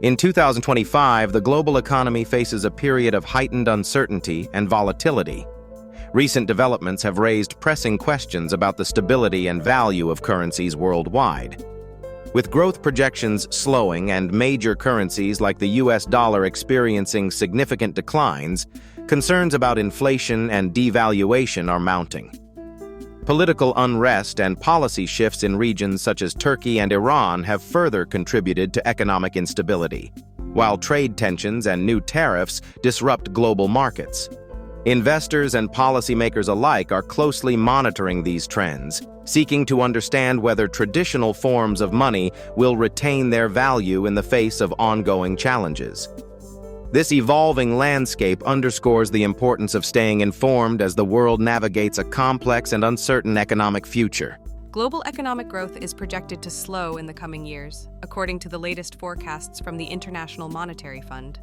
In 2025, the global economy faces a period of heightened uncertainty and volatility. Recent developments have raised pressing questions about the stability and value of currencies worldwide. With growth projections slowing and major currencies like the US dollar experiencing significant declines, concerns about inflation and devaluation are mounting. Political unrest and policy shifts in regions such as Turkey and Iran have further contributed to economic instability, while trade tensions and new tariffs disrupt global markets. Investors and policymakers alike are closely monitoring these trends, seeking to understand whether traditional forms of money will retain their value in the face of ongoing challenges. This evolving landscape underscores the importance of staying informed as the world navigates a complex and uncertain economic future. Global economic growth is projected to slow in the coming years, according to the latest forecasts from the International Monetary Fund.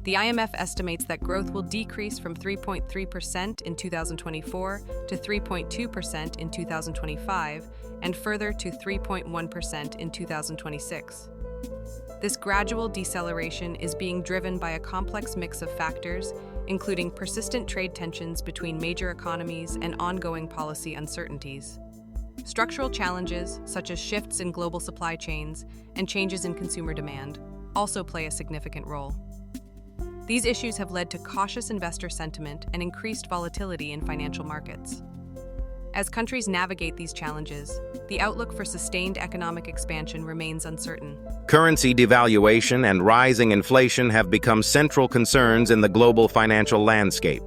The IMF estimates that growth will decrease from 3.3% in 2024 to 3.2% in 2025, and further to 3.1% in 2026. This gradual deceleration is being driven by a complex mix of factors, including persistent trade tensions between major economies and ongoing policy uncertainties. Structural challenges, such as shifts in global supply chains and changes in consumer demand, also play a significant role. These issues have led to cautious investor sentiment and increased volatility in financial markets. As countries navigate these challenges, the outlook for sustained economic expansion remains uncertain. Currency devaluation and rising inflation have become central concerns in the global financial landscape.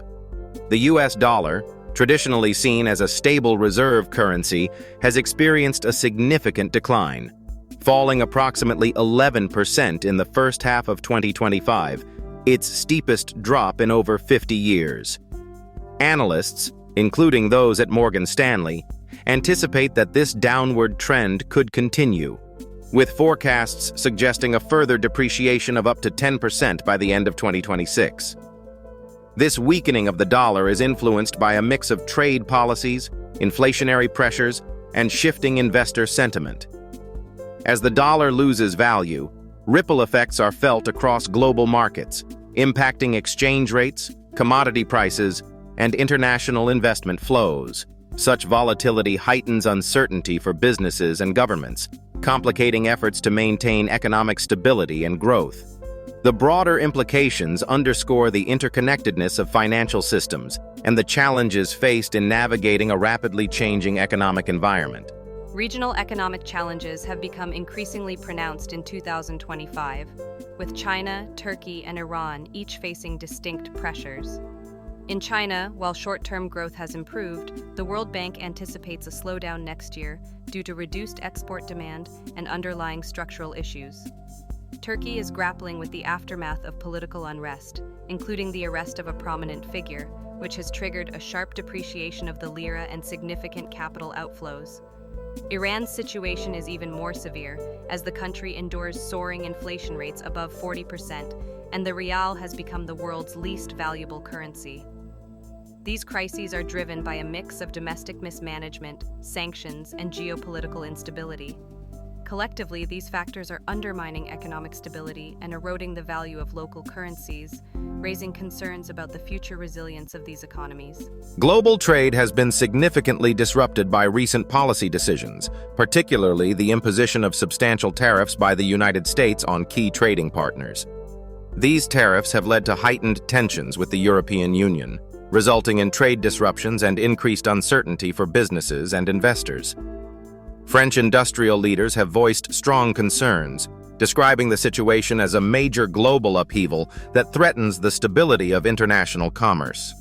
The US dollar, traditionally seen as a stable reserve currency, has experienced a significant decline, falling approximately 11% in the first half of 2025, its steepest drop in over 50 years. Analysts, including those at Morgan Stanley, anticipate that this downward trend could continue, with forecasts suggesting a further depreciation of up to 10% by the end of 2026. This weakening of the dollar is influenced by a mix of trade policies, inflationary pressures, and shifting investor sentiment. As the dollar loses value, ripple effects are felt across global markets, impacting exchange rates, commodity prices, and international investment flows. Such volatility heightens uncertainty for businesses and governments, complicating efforts to maintain economic stability and growth. The broader implications underscore the interconnectedness of financial systems and the challenges faced in navigating a rapidly changing economic environment. Regional economic challenges have become increasingly pronounced in 2025, with China, Turkey, and Iran each facing distinct pressures. In China, while short-term growth has improved, the World Bank anticipates a slowdown next year due to reduced export demand and underlying structural issues. Turkey is grappling with the aftermath of political unrest, including the arrest of a prominent figure, which has triggered a sharp depreciation of the lira and significant capital outflows. Iran's situation is even more severe, as the country endures soaring inflation rates above 40%, and the rial has become the world's least valuable currency. These crises are driven by a mix of domestic mismanagement, sanctions, and geopolitical instability. Collectively, these factors are undermining economic stability and eroding the value of local currencies, raising concerns about the future resilience of these economies. Global trade has been significantly disrupted by recent policy decisions, particularly the imposition of substantial tariffs by the United States on key trading partners. These tariffs have led to heightened tensions with the European Union, resulting in trade disruptions and increased uncertainty for businesses and investors. French industrial leaders have voiced strong concerns, describing the situation as a major global upheaval that threatens the stability of international commerce.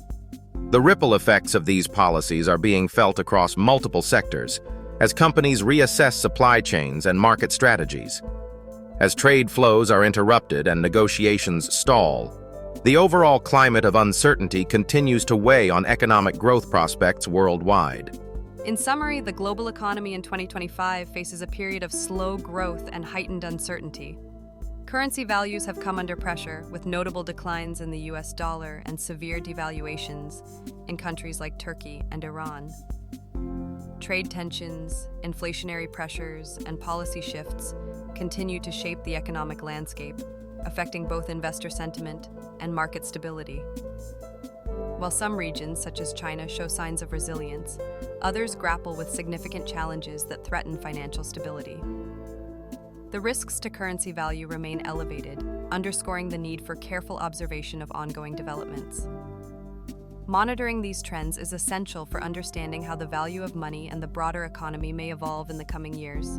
The ripple effects of these policies are being felt across multiple sectors, as companies reassess supply chains and market strategies. As trade flows are interrupted and negotiations stall, the overall climate of uncertainty continues to weigh on economic growth prospects worldwide. In summary, the global economy in 2025 faces a period of slow growth and heightened uncertainty. Currency values have come under pressure, with notable declines in the US dollar and severe devaluations in countries like Turkey and Iran. Trade tensions, inflationary pressures, and policy shifts continue to shape the economic landscape, affecting both investor sentiment and market stability. While some regions, such as China, show signs of resilience, others grapple with significant challenges that threaten financial stability. The risks to currency value remain elevated, underscoring the need for careful observation of ongoing developments. Monitoring these trends is essential for understanding how the value of money and the broader economy may evolve in the coming years.